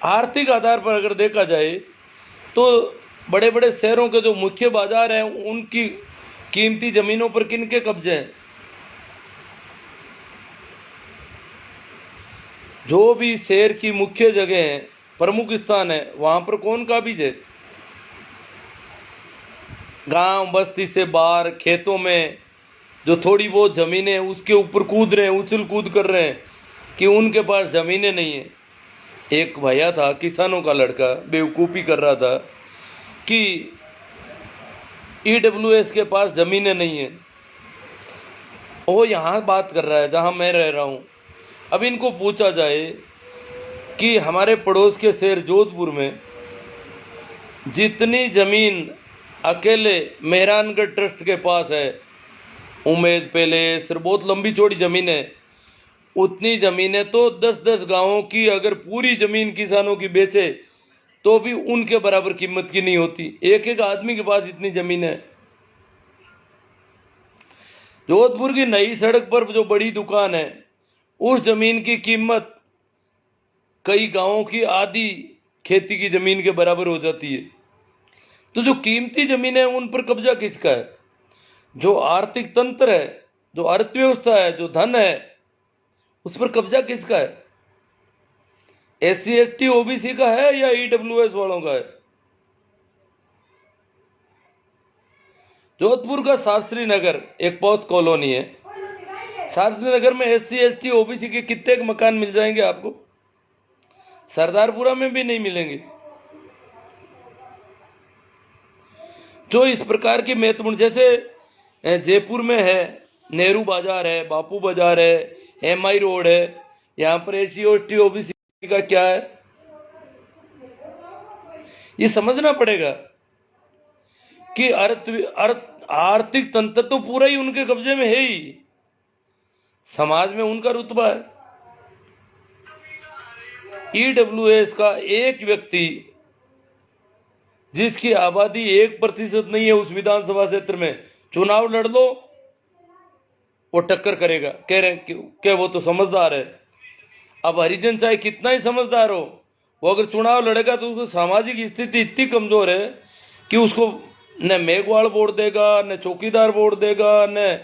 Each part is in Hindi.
आर्थिक आधार पर अगर देखा जाए तो बड़े बड़े शहरों के जो मुख्य बाजार हैं उनकी कीमती जमीनों पर किनके कब्जे हैं? जो भी शहर की मुख्य जगह है, प्रमुख स्थान है, वहां पर कौन काबिज है? गांव बस्ती से बाहर खेतों में जो थोड़ी बहुत ज़मीनें उसके ऊपर कूद रहे हैं, उछल कूद कर रहे हैं कि उनके पास ज़मीनें नहीं है। एक भैया था, किसानों का लड़का, बेवकूफ़ी कर रहा था कि EWS के पास ज़मीनें नहीं है। वो यहाँ बात कर रहा है जहाँ मैं रह रहा हूँ। अब इनको पूछा जाए कि हमारे पड़ोस के शहर जोधपुर में जितनी ज़मीन अकेले मेहरानगढ़ ट्रस्ट के पास है, उम्मेद पैलेस, बहुत लंबी चौड़ी ज़मीन है, उतनी ज़मीनें तो 10-10 गांवों की अगर पूरी ज़मीन किसानों की बेचे तो भी उनके बराबर कीमत की नहीं होती। एक एक आदमी के पास इतनी ज़मीन है। जोधपुर की नई सड़क पर जो बड़ी दुकान है, उस ज़मीन की कीमत कई गांवों की आधी खेती की ज़मीन के बराबर हो जाती है। तो जो कीमती ज़मीन है उन पर कब्जा किसका है? जो आर्थिक तंत्र है, जो अर्थव्यवस्था है, जो धन है, उस पर कब्जा किसका है? SC ST OBC का है या EWS वालों का है? जोधपुर का शास्त्री नगर एक पॉश कॉलोनी है। शास्त्री नगर में SC ST OBC के कितने मकान मिल जाएंगे आपको? सरदारपुरा में भी नहीं मिलेंगे। जो इस प्रकार की महत्वपूर्ण, जैसे जयपुर में है, नेहरू बाजार है, बापू बाजार है, MI रोड है, यहाँ पर SC ST OBC का क्या है? ये समझना पड़ेगा कि आर्थिक तंत्र तो पूरा ही उनके कब्जे में है ही। समाज में उनका रुतबा है। EWS का एक व्यक्ति जिसकी आबादी 1% नहीं है उस विधानसभा क्षेत्र में, चुनाव लड़ लो वो टक्कर करेगा। कह रहे हैं कि वो तो समझदार है। अब हरिजन चाहे कितना ही समझदार हो, वो अगर चुनाव लड़ेगा तो उसको सामाजिक स्थिति इतनी कमजोर है कि उसको न मेघवाल वोट देगा, न चौकीदार वोट देगा, न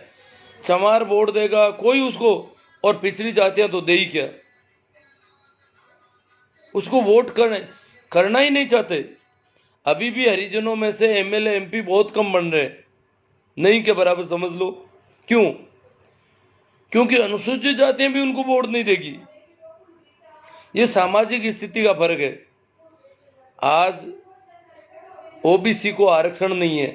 चमार वोट देगा कोई उसको। और पिछड़ी जातियां तो दे ही क्या, उसको वोट करना ही नहीं चाहते। अभी भी हरिजनों में से MLA MP बहुत कम बन रहे, नहीं के बराबर समझ लो। क्यों? क्योंकि अनुसूचित जातियां भी उनको वोट नहीं देगी। ये सामाजिक स्थिति का फर्क है। आज OBC को आरक्षण नहीं है।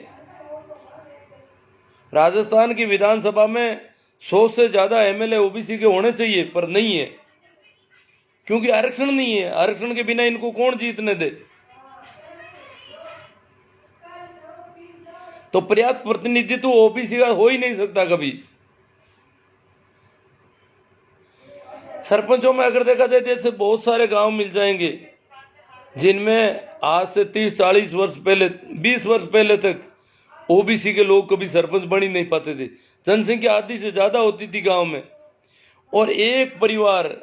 राजस्थान की विधानसभा में 100 से ज्यादा MLA OBC के होने चाहिए, पर नहीं है क्योंकि आरक्षण नहीं है। आरक्षण के बिना इनको कौन जीतने दे? तो पर्याप्त प्रतिनिधित्व OBC का हो ही नहीं सकता कभी। सरपंचों में अगर देखा जाए तो ऐसे बहुत सारे गांव मिल जाएंगे जिनमें आज से 30-40 वर्ष पहले, 20 वर्ष पहले तक OBC के लोग कभी सरपंच बन ही नहीं पाते थे। जनसंख्या आधी से ज्यादा होती थी गांव में, और एक परिवार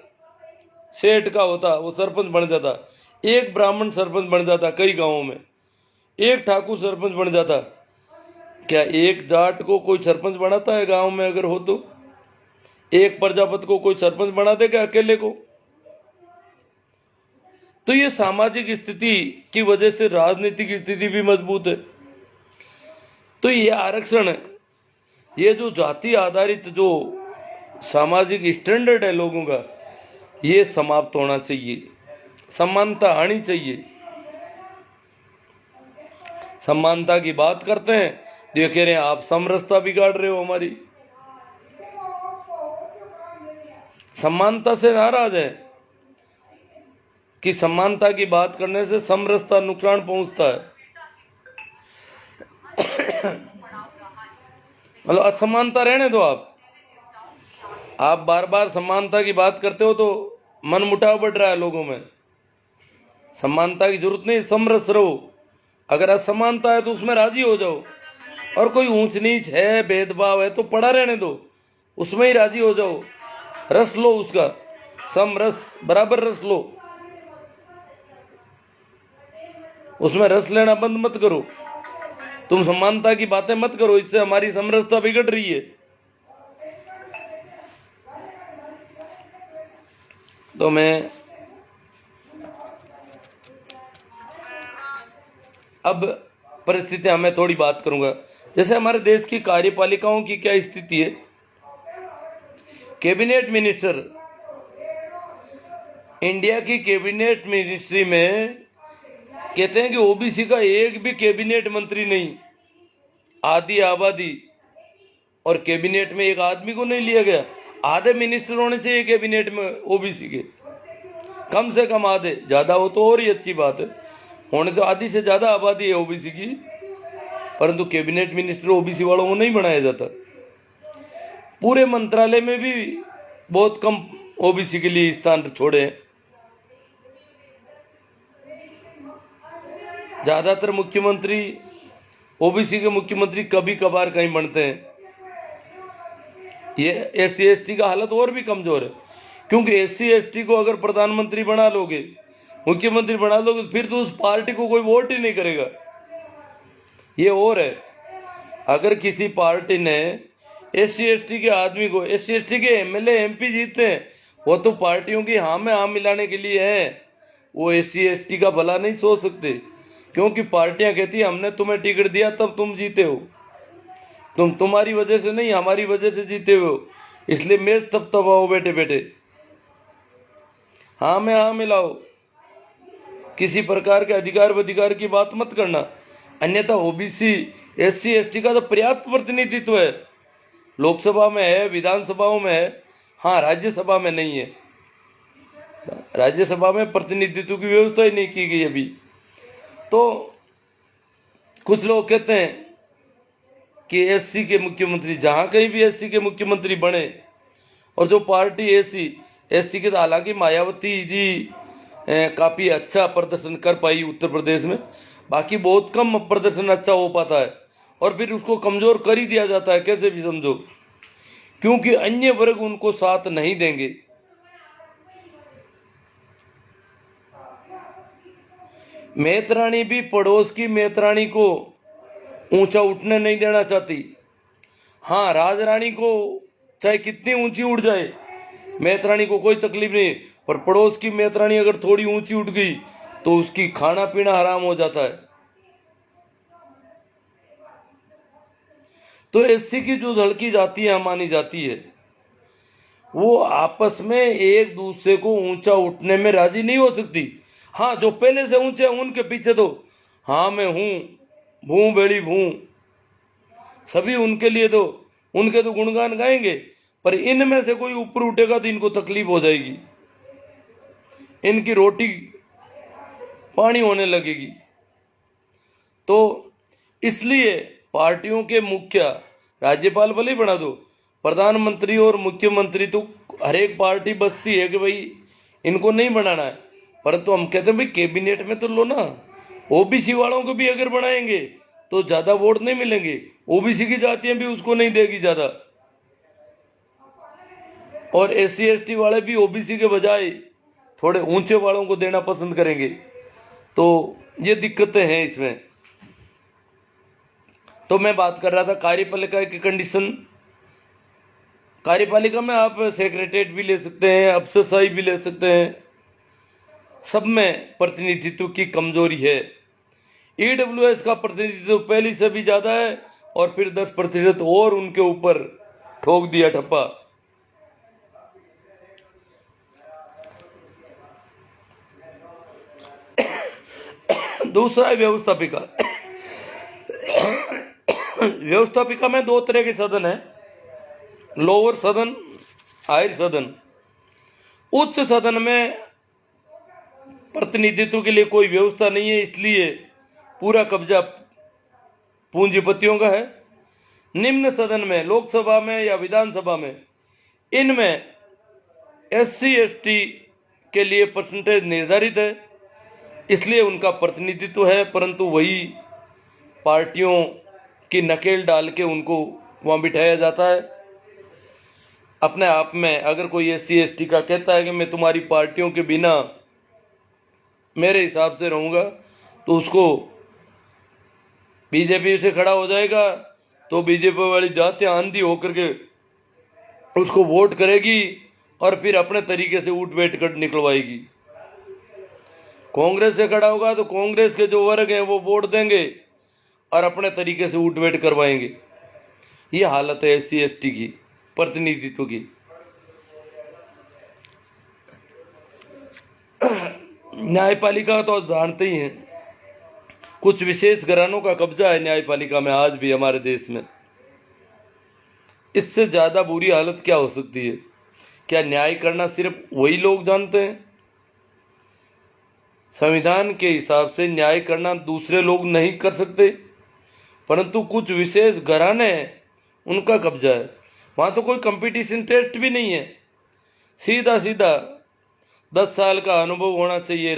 सेठ का होता वो सरपंच बन जाता, एक ब्राह्मण सरपंच बन जाता, कई गांवों में एक ठाकुर सरपंच बन जाता। क्या एक जाट को कोई सरपंच बनाता है गांव में? अगर हो तो एक प्रजापति को कोई सरपंच बना देगा अकेले को? तो ये सामाजिक स्थिति की वजह से राजनीतिक स्थिति भी मजबूत है। तो ये आरक्षण, ये जो जाति आधारित जो सामाजिक स्टैंडर्ड है लोगों का, ये समाप्त होना चाहिए। समानता आनी चाहिए। समानता की बात करते हैं तो ये कह रहे हैं आप समरसता बिगाड़ रहे हो हमारी। समानता से नाराज है कि समानता की बात करने से समरसता नुकसान पहुंचता है। मतलब असमानता रहने दो। आप बार बार समानता की बात करते हो तो मन मुटाव बढ़ रहा है लोगों में। समानता की जरूरत नहीं, समरस रहो। अगर असमानता है तो उसमें राजी हो जाओ, और कोई ऊंच नीच है, भेदभाव है तो पड़ा रहने दो, उसमें ही राजी हो जाओ। रस लो उसका, समरस बराबर रस लो। उसमें रस लेना बंद मत करो, तुम समानता की बातें मत करो, इससे हमारी समरसता बिगड़ रही है। तो मैं अब परिस्थितियां मैं थोड़ी बात करूंगा। जैसे हमारे देश की कार्यपालिकाओं की क्या स्थिति है। कैबिनेट मिनिस्टर, इंडिया की कैबिनेट मिनिस्ट्री में कहते हैं कि ओबीसी का एक भी कैबिनेट मंत्री नहीं, आधी आबादी, और कैबिनेट में एक आदमी को नहीं लिया गया। आधे मिनिस्टर होने चाहिए कैबिनेट में ओबीसी के, कम से कम आधे, ज्यादा हो तो और ही अच्छी बात है, होने तो आधी से ज्यादा आबादी है ओबीसी की, परंतु कैबिनेट मिनिस्टर ओबीसी वालों को नहीं बनाया जाता। पूरे मंत्रालय में भी बहुत कम ओबीसी के लिए स्थान छोड़े हैं। ज्यादातर मुख्यमंत्री, ओबीसी के मुख्यमंत्री कभी कभार कहीं बनते हैं। ये एससी एसटी का हालत और भी कमजोर है, क्योंकि एससी एसटी को अगर प्रधानमंत्री बना लोगे, मुख्यमंत्री बना लोगे, फिर तो उस पार्टी को कोई वोट ही नहीं करेगा। ये और है, अगर किसी पार्टी ने एससी एसटी के आदमी को, एससी एसटी के एमएलए एमपी जीतते हैं, वो तो पार्टियों की हाँ में हाँ मिलाने के लिए है, वो एससी एसटी का भला नहीं सोच सकते, क्योंकि पार्टियां कहती है हमने तुम्हें टिकट दिया तब तुम जीते हो, तुम्हारी वजह से नहीं, हमारी वजह से जीते हो, इसलिए मैच तब तबाओ बैठे बैठे, हाँ में हाँ मिलाओ, किसी प्रकार के अधिकार की बात मत करना। अन्यथा ओबीसी एससी एसटी का तो पर्याप्त प्रतिनिधित्व है, लोकसभा में है, विधानसभाओं में है, हाँ राज्यसभा में नहीं है। राज्यसभा में प्रतिनिधित्व की व्यवस्था ही नहीं की गई अभी। तो कुछ लोग कहते हैं कि एससी के मुख्यमंत्री, जहां कहीं भी एससी के मुख्यमंत्री बने, और जो पार्टी एससी के, हालांकि मायावती जी काफी अच्छा प्रदर्शन कर पाई उत्तर प्रदेश में, बाकी बहुत कम प्रदर्शन अच्छा हो पाता है, और फिर उसको कमजोर कर ही दिया जाता है, कैसे भी समझो, क्योंकि अन्य वर्ग उनको साथ नहीं देंगे। मेतरानी भी पड़ोस की मेतरानी को ऊंचा उठने नहीं देना चाहती। हाँ, राजरानी को चाहे कितनी ऊंची उठ जाए, मेतरानी को कोई तकलीफ नहीं, पर पड़ोस की मेतरानी अगर थोड़ी ऊंची उठ गई तो उसकी खाना पीना हराम हो जाता है। तो एससी की जो लड़की जाती है, मानी जाती है, वो आपस में एक दूसरे को ऊंचा उठने में राजी नहीं हो सकती। हाँ, जो पहले से ऊंचे उनके पीछे तो हाँ मैं हूं, भू बेड़ी भू, सभी उनके लिए तो उनके तो गुणगान गाएंगे, पर इनमें से कोई ऊपर उठेगा तो इनको तकलीफ हो जाएगी, इनकी रोटी पानी होने लगेगी। तो इसलिए पार्टियों के मुखिया, राज्यपाल भले ही बना दो, प्रधानमंत्री और मुख्यमंत्री तो हर एक पार्टी बसती है कि भाई इनको नहीं बनाना है, परंतु हम कहते हैं भाई कैबिनेट में तो लो ना। ओबीसी वालों को भी अगर बनाएंगे तो ज्यादा वोट नहीं मिलेंगे, ओबीसी की जातियां भी उसको नहीं देगी ज्यादा, और एससी एसटी वाले भी ओबीसी के बजाय थोड़े ऊंचे वालों को देना पसंद करेंगे। तो ये दिक्कतें हैं इसमें। तो मैं बात कर रहा था कार्यपालिका की कंडीशन। कार्यपालिका में आप सेक्रेटरीट भी ले सकते हैं, अफसरशाही भी ले सकते हैं, सब में प्रतिनिधित्व की कमजोरी है। ईडब्ल्यूएस का प्रतिनिधित्व पहले से भी ज्यादा है, और फिर 10% और उनके ऊपर ठोक दिया ठप्पा। दूसरा है व्यवस्थापिका। व्यवस्थापिका में दो तरह के सदन है, लोअर सदन, हायर सदन। उच्च सदन में प्रतिनिधित्व के लिए कोई व्यवस्था नहीं है, इसलिए पूरा कब्जा पूंजीपतियों का है। निम्न सदन में, लोकसभा में या विधानसभा में, इनमें एससी एसटी के लिए परसेंटेज निर्धारित है, इसलिए उनका प्रतिनिधित्व है, परंतु वही पार्टियों की नकेल डाल के उनको वहां बिठाया जाता है। अपने आप में अगर कोई एससी एसटी का कहता है कि मैं तुम्हारी पार्टियों के बिना मेरे हिसाब से रहूंगा, तो उसको बीजेपी से खड़ा हो जाएगा तो बीजेपी वाली जातियां आंधी होकर के उसको वोट करेगी और फिर अपने तरीके से उठ बैठ कर निकलवाएगी। कांग्रेस से खड़ा होगा तो कांग्रेस के जो वर्ग हैं वो वोट देंगे और अपने तरीके से उठ बैठ करवाएंगे। ये हालत है SC ST की प्रतिनिधित्व की। न्यायपालिका तो जानते ही हैं, कुछ विशेष घरानों का कब्जा है न्यायपालिका में आज भी हमारे देश में। इससे ज्यादा बुरी हालत क्या हो सकती है? क्या न्याय करना सिर्फ वही लोग जानते हैं? संविधान के हिसाब से न्याय करना दूसरे लोग नहीं कर सकते, परंतु कुछ विशेष घराने हैं उनका कब्जा है। वहां तो कोई कंपटीशन टेस्ट भी नहीं है, सीधा सीधा 10 साल का अनुभव होना चाहिए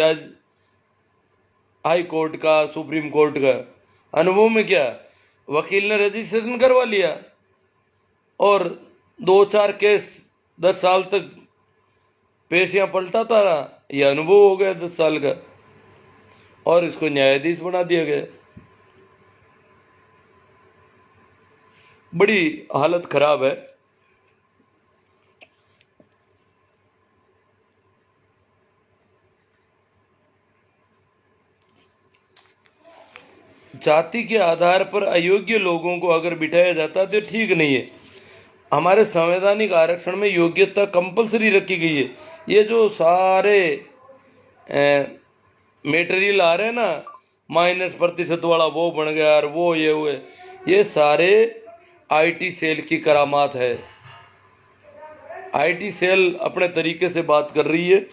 हाई कोर्ट का, सुप्रीम कोर्ट का। अनुभव में क्या, वकील ने रजिस्ट्रेशन करवा लिया और 2-4 केस 10 साल तक पेशियां पलटाता रहा, यह अनुभव हो गया 10 साल का, और इसको न्यायाधीश बना दिया गया। बड़ी हालत खराब है। जाति के आधार पर अयोग्य लोगों को अगर बिठाया जाता तो ठीक नहीं है। हमारे संवैधानिक आरक्षण में योग्यता कंपलसरी रखी गई है। ये जो सारे मटेरियल आ रहे हैं ना, -% वाला वो बन गया और वो ये हुए, ये सारे IT सेल की करामात है। IT सेल अपने तरीके से बात कर रही है।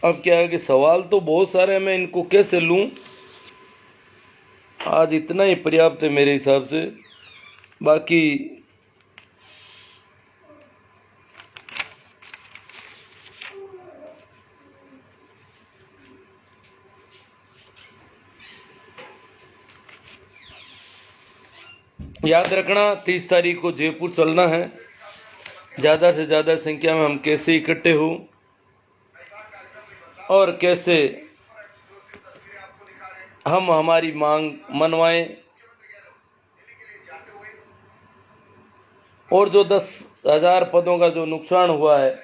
अब क्या है कि सवाल तो बहुत सारे हैं, मैं इनको कैसे लूं? आज इतना ही पर्याप्त है मेरे हिसाब से। बाकी याद रखना 30 तारीख को जयपुर चलना है। ज़्यादा से ज़्यादा संख्या में हम कैसे इकट्ठे हों और कैसे हम हमारी मांग मनवाएं, और जो 10,000 पदों का जो नुकसान हुआ है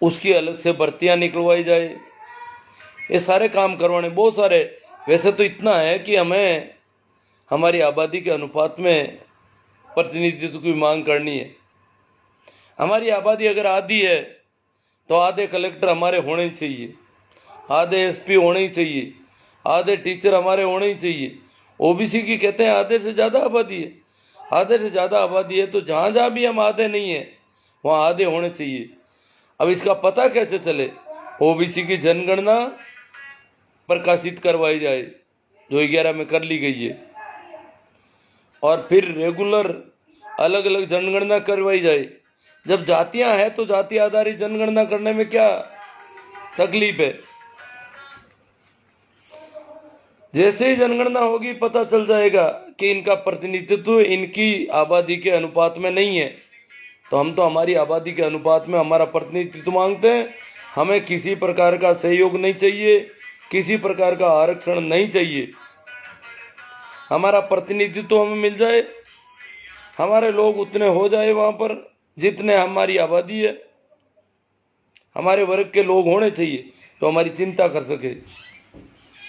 उसकी अलग से भर्तियां निकलवाई जाए। ये सारे काम करवाने बहुत सारे। वैसे तो इतना है कि हमें हमारी आबादी के अनुपात में प्रतिनिधित्व की मांग करनी है। हमारी आबादी अगर आधी है तो आधे कलेक्टर हमारे होने ही चाहिए, आधे SP होने ही चाहिए, आधे टीचर हमारे होने ही चाहिए। OBC की कहते हैं आधे से ज़्यादा आबादी है। आधे से ज़्यादा आबादी है तो जहाँ जहाँ भी हम आधे नहीं हैं वहाँ आधे होने चाहिए। अब इसका पता कैसे चले? OBC की जनगणना प्रकाशित करवाई जाए जो 11 में कर ली गई है, और फिर रेगुलर अलग अलग जनगणना करवाई जाए। जब जातियां हैं तो जाति आधारित जनगणना करने में क्या तकलीफ है? जैसे ही जनगणना होगी पता चल जाएगा कि इनका प्रतिनिधित्व इनकी आबादी के अनुपात में नहीं है, तो हम तो हमारी आबादी के अनुपात में हमारा प्रतिनिधित्व मांगते हैं। हमें किसी प्रकार का सहयोग नहीं चाहिए, किसी प्रकार का आरक्षण नहीं चाहिए। हमारा प्रतिनिधित्व हमें मिल जाए, हमारे लोग उतने हो जाए वहां पर जितने हमारी आबादी है। हमारे वर्ग के लोग होने चाहिए तो हमारी चिंता कर सके।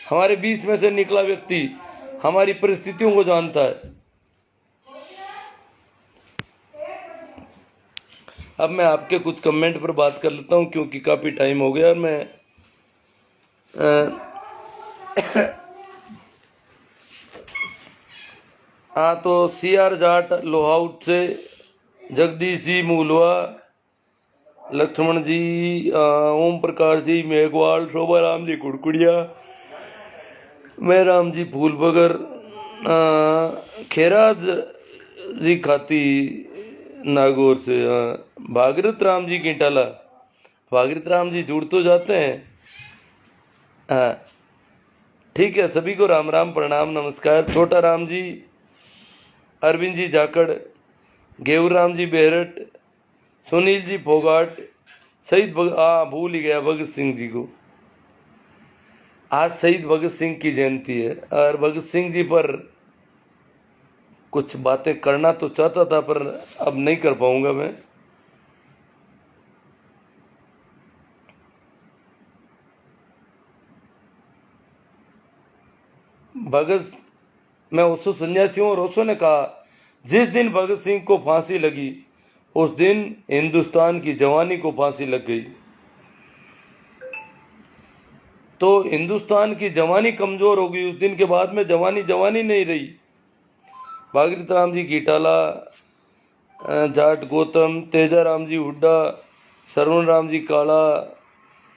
हमारे बीच में से निकला व्यक्ति हमारी परिस्थितियों को जानता है। अब मैं आपके कुछ कमेंट पर बात कर लेता हूं क्योंकि काफी टाइम हो गया। मैं हाँ, तो CR जाट लोहाउट से, जगदीश जी मूलवा, लक्ष्मण जी, ओम प्रकाश जी मेघवाल, शोभा राम जी कुड़कुड़िया, मैं राम जी फूलबगर, खेराज जी खाती नागौर से, भागीरथ राम जी गिंटाला। भागीरथ राम जी जुड़ तो जाते हैं। हाँ ठीक है, सभी को राम राम प्रणाम नमस्कार। छोटा राम जी अरविंद जी जाखड़, गेवराम जी बेहरट, सुनील जी फोगाट, शहीद भूल ही गया भगत सिंह जी को। आज शहीद भगत सिंह की जयंती है और भगत सिंह जी पर कुछ बातें करना तो चाहता था पर अब नहीं कर पाऊंगा मैं। भगत मैं उसो सन्यासी हूं और उसो ने कहा जिस दिन भगत सिंह को फांसी लगी उस दिन हिंदुस्तान की जवानी को फांसी लग गई। तो हिंदुस्तान की जवानी कमजोर हो गई, उस दिन के बाद में जवानी जवानी नहीं रही। भागीरथ राम जी कीटाला, जाट गौतम, तेजाराम जी हुड्डा, सरवण राम जी काला,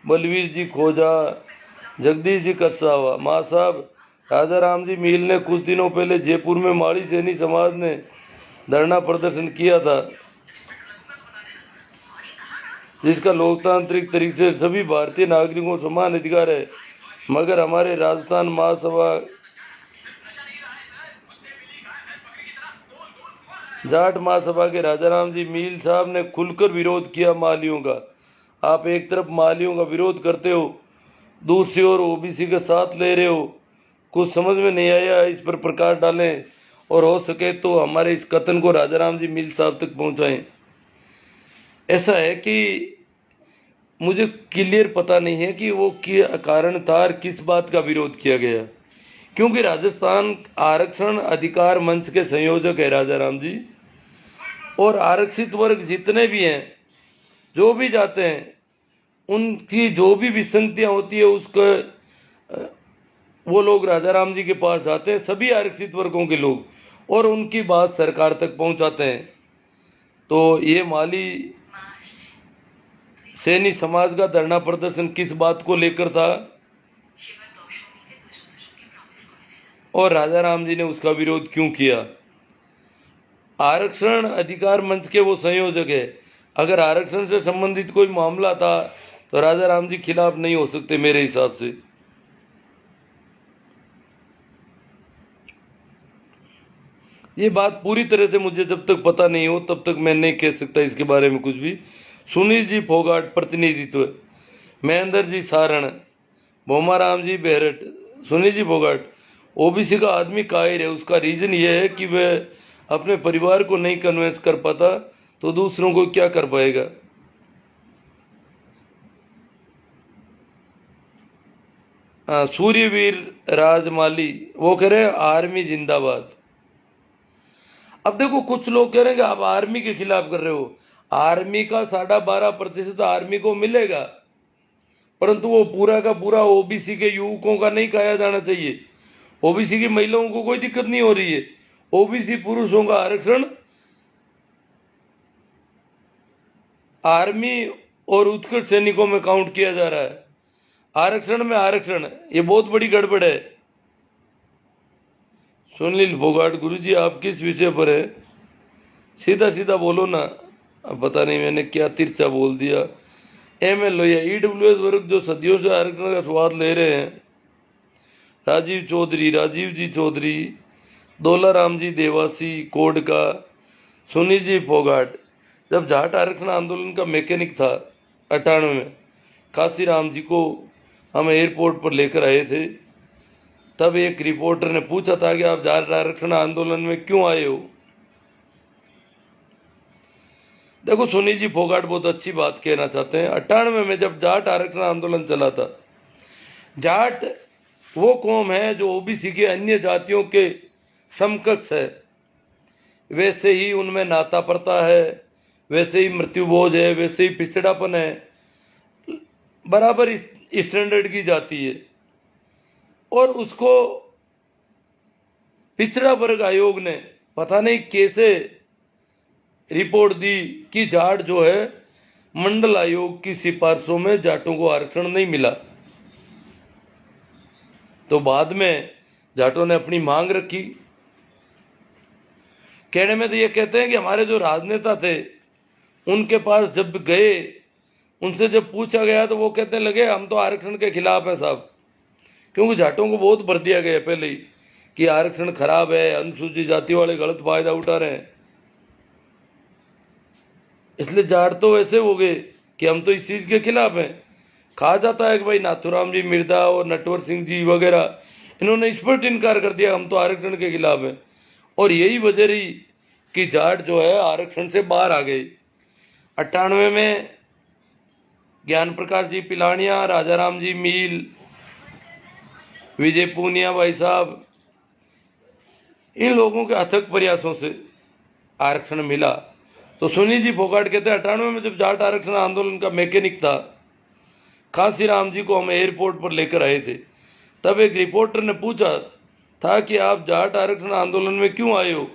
बलवीर जी खोजा, जगदीश जी करसावा, माँ साहब राजा राम जी मील ने कुछ दिनों पहले जयपुर में माड़ी सैनी समाज ने धरना प्रदर्शन किया था, जिसका लोकतांत्रिक तरीके से सभी भारतीय नागरिकों को समान अधिकार है, मगर हमारे राजस्थान महासभा जाट महासभा के राजाराम जी मील साहब ने खुलकर विरोध किया मालियों का। आप एक तरफ मालियों का विरोध करते हो, दूसरी ओर ओबीसी का साथ ले रहे हो। कुछ समझ में नहीं आया, इस पर प्रकाश डालें और हो सके तो हमारे इस कथन को राजाराम जी मील साहब तक पहुंचाएं। ऐसा है कि मुझे क्लियर पता नहीं है कि वो कारण था, किस बात का विरोध किया गया, क्योंकि राजस्थान आरक्षण अधिकार मंच के संयोजक है राजाराम जी, और आरक्षित वर्ग जितने भी हैं, जो भी जाते हैं, उनकी जो भी विसंगतियां होती है उसको वो लोग राजाराम जी के पास जाते हैं, सभी आरक्षित वर्गों के लोग, और उनकी बात सरकार तक पहुंचाते हैं। तो ये माली सैनी समाज का धरना प्रदर्शन किस बात को लेकर था और राजाराम जी ने उसका विरोध क्यों किया? आरक्षण अधिकार मंच के वो संयोजक है। अगर आरक्षण से संबंधित कोई मामला था तो राजाराम जी खिलाफ नहीं हो सकते मेरे हिसाब से। ये बात पूरी तरह से मुझे जब तक पता नहीं हो तब तक मैं नहीं कह सकता इसके बारे में कुछ भी। सुनील जी फोगाट प्रतिनिधित्व, महेंद्र जी सारण, भोमाराम जी बेहरट, सुनील जी फोगाट ओबीसी का आदमी कायर है। उसका रीजन ये है कि वह अपने परिवार को नहीं कन्विंस कर पाता तो दूसरों को क्या कर पाएगा। सूर्यवीर राजमाली वो कह रहे हैं आर्मी जिंदाबाद। अब देखो कुछ लोग कह रहे हैं कि आप आर्मी के खिलाफ कर रहे हो। आर्मी का 12.5% आर्मी को मिलेगा, परंतु वो पूरा का पूरा ओबीसी के युवकों का नहीं खाया जाना चाहिए। ओबीसी की महिलाओं को कोई दिक्कत नहीं हो रही है। ओबीसी पुरुषों का आरक्षण आर्मी और उत्कर्ष सैनिकों में काउंट किया जा रहा है। आरक्षण में आरक्षण, ये बहुत बड़ी गड़बड़ है। सुनील फोगाट गुरुजी आप किस विषय पर है? सीधा सीधा बोलो ना। अब पता नहीं मैंने क्या तिरछा बोल दिया। एमएल लोहिया ईडब्ल्यूएस वर्ग जो सदियों से आरक्षण का स्वाद ले रहे हैं, राजीव चौधरी, राजीव जी चौधरी, दौलाराम जी देवासी कोड का, सुनील जी फोगाट। जब जाट आरक्षण आंदोलन का मैकेनिक था 98 में, काशीराम जी को हम एयरपोर्ट पर लेकर आए थे, तब एक रिपोर्टर ने पूछा था कि आप जाट आरक्षण आंदोलन में क्यों आए हो। देखो सुनील जी फोगाट बहुत अच्छी बात कहना चाहते हैं। 98 में जब जाट आरक्षण आंदोलन चला था, जाट वो कौम है जो ओबीसी के अन्य जातियों के समकक्ष है। वैसे ही उनमें नाता प्रथा है, वैसे ही मृत्यु बोझ है, वैसे ही पिछड़ापन है, बराबर स्टैंडर्ड की जाती है। और उसको पिछड़ा वर्ग आयोग ने पता नहीं कैसे रिपोर्ट दी कि जाट जो है मंडल आयोग की सिफारिशों में जाटों को आरक्षण नहीं मिला। तो बाद में जाटों ने अपनी मांग रखी। कहने में तो ये कहते हैं कि हमारे जो राजनेता थे उनके पास जब गए, उनसे जब पूछा गया तो वो कहते लगे हम तो आरक्षण के खिलाफ हैं साहब, क्योंकि जाटों को बहुत भर दिया गया पहले ही। कि आरक्षण खराब है, अनुसूचित जाति वाले गलत फायदा उठा रहे हैं। इसलिए जाट तो वैसे हो गए कि हम तो इस चीज के खिलाफ हैं। कहा जाता है कि भाई नाथूराम जी मिर्दा और नटवर सिंह जी वगैरह इन्होंने स्पष्ट इनकार कर दिया, हम तो आरक्षण के खिलाफ हैं। और यही वजह रही कि जाट जो है आरक्षण से बाहर आ गए। 98 में ज्ञान प्रकाश जी पिलानिया, राजाराम जी मील, विजय पूनिया भाई साहब, इन लोगों के अथक प्रयासों से आरक्षण मिला। तो सुनी जी फोगाट कहते हैं 98 में जब जाट आरक्षण आंदोलन का मैकेनिक था, कांसीराम जी को हम एयरपोर्ट पर लेकर आए थे, तब एक रिपोर्टर ने पूछा था कि आप जाट आरक्षण आंदोलन में क्यों आए हो,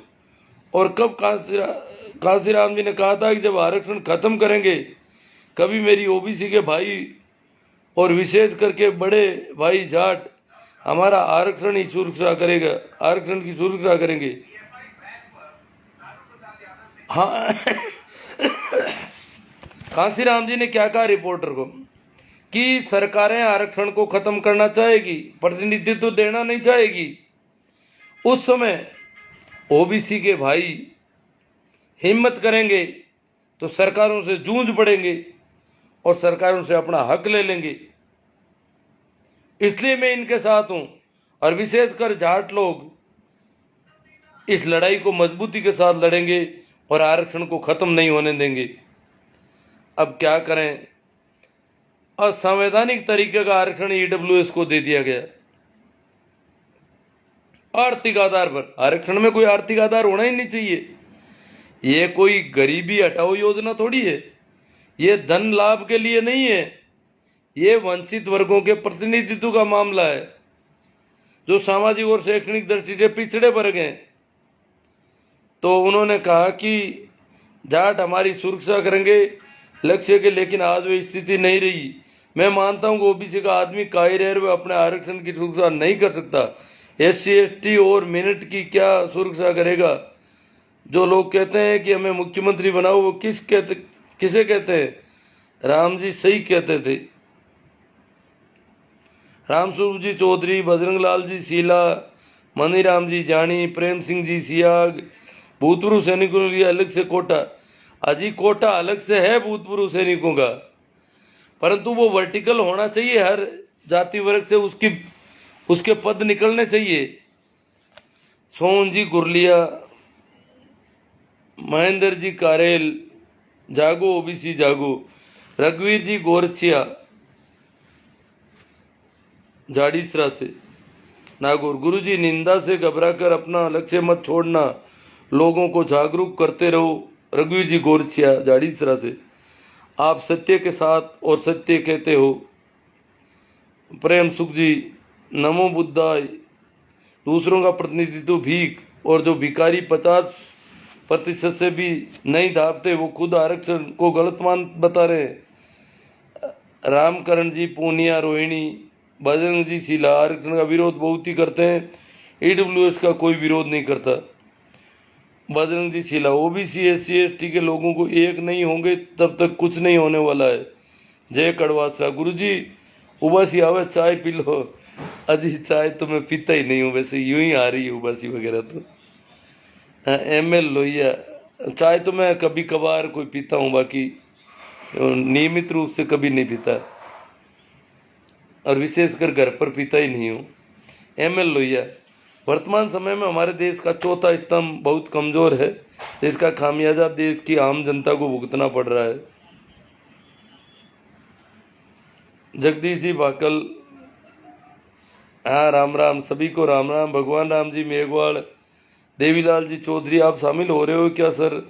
और कब कांसीराम जी ने कहा था कि जब आरक्षण खत्म करेंगे कभी मेरी ओबीसी के भाई और विशेष करके बड़े भाई जाट हमारा आरक्षण ही सुरक्षा करेगा, आरक्षण की सुरक्षा करेंगे। हाँ कांसीराम जी ने क्या कहा रिपोर्टर को कि सरकारें आरक्षण को खत्म करना चाहेगी, प्रतिनिधित्व तो देना नहीं चाहेगी। उस समय ओबीसी के भाई हिम्मत करेंगे तो सरकारों से जूझ पड़ेंगे और सरकारों से अपना हक ले लेंगे। इसलिए मैं इनके साथ हूं और विशेषकर जाट लोग इस लड़ाई को मजबूती के साथ लड़ेंगे और आरक्षण को खत्म नहीं होने देंगे। अब क्या करें, असंवैधानिक तरीके का आरक्षण ईडब्ल्यूएस को दे दिया गया। आर्थिक आधार पर, आरक्षण में कोई आर्थिक आधार होना ही नहीं चाहिए। ये कोई गरीबी हटाओ योजना थोड़ी है, ये धन लाभ के लिए नहीं है, ये वंचित वर्गों के प्रतिनिधित्व का मामला है जो सामाजिक और शैक्षणिक दृष्टि से पिछड़े वर्ग हैं। तो उन्होंने कहा कि जाट हमारी सुरक्षा करेंगे लक्ष्य के, लेकिन आज वो स्थिति नहीं रही। मैं मानता हूं कि ओबीसी का आदमी कायर वह अपने आरक्षण की सुरक्षा नहीं कर सकता। SC ST और मिनट की क्या सुरक्षा करेगा। जो लोग कहते हैं कि हमें मुख्यमंत्री बनाओ, वो किसे कहते हैं? राम जी सही कहते थे। रामस्वरूप जी चौधरी, बजरंग लाल जी सीला, मनीराम जी जानी, प्रेम सिंह जी सियाग, भूतपूर्व सैनिकों के लिए अलग से कोटा। अजी कोटा अलग से है भूतपूर्व सैनिकों का, परंतु वो वर्टिकल होना चाहिए। हर जाति वर्ग से उसके पद निकलने चाहिए। सोहन जी गुरलिया, महेंद्र जी कारेल, जागो ओबीसी जागो, रघुवीर जी गोरछिया झाड़ीसरा से, नागौर, गुरुजी निंदा से घबराकर अपना लक्ष्य मत छोड़ना, लोगों को जागरूक करते रहो। रघुवीर जी गोरछिया झाड़ीसरा से, आप सत्य के साथ और सत्य कहते हो। प्रेम सुख जी, नमो बुद्धाय, दूसरों का प्रतिनिधित्व भीख, और जो भिखारी 50% से भी नहीं दाबते वो खुद आरक्षण को गलत मान बता रहे हैं। रामकरण जी पूनिया रोहिणी, बजरंग जी शीला आरक्षण का विरोध बहुत ही करते हैं, ईडब्ल्यूएस का कोई विरोध नहीं करता। बजरंग जी शीला, ओबीसी SC ST के लोगों को एक नहीं होंगे तब तक कुछ नहीं होने वाला है। जय कड़वासरा, गुरुजी उबासी आवे चाय पी लो। अजी चाय तो मैं पीता ही नहीं हूँ, वैसे यूं ही आ रही है उबासी वगैरह तो। ML लोहिया, चाय तो मैं कभी कभार कोई पीता हूँ, बाकी नियमित रूप से कभी नहीं पीता, और विशेषकर घर पर पीता ही नहीं हूँ। ML लोहिया, वर्तमान समय में हमारे देश का चौथा स्तंभ बहुत कमजोर है, जिसका खामियाजा देश की आम जनता को भुगतना पड़ रहा है। जगदीश जी भाकल, हाँ राम राम, सभी को राम राम। भगवान राम जी मेघवाड़, देवीलाल जी चौधरी, आप शामिल हो रहे हो क्या सर?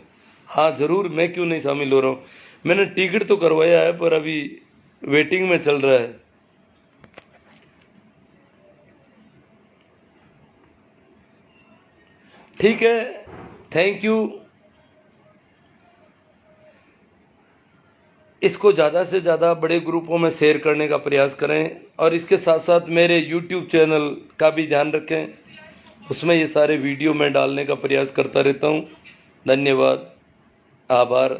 हाँ जरूर, मैं क्यों नहीं शामिल हो रहा हूँ। मैंने टिकट तो करवाया है पर अभी वेटिंग में चल रहा है। ठीक है, थैंक यू। इसको ज़्यादा से ज़्यादा बड़े ग्रुपों में शेयर करने का प्रयास करें, और इसके साथ साथ मेरे YouTube चैनल का भी ध्यान रखें, उसमें ये सारे वीडियो मैं डालने का प्रयास करता रहता हूँ। धन्यवाद, आभार।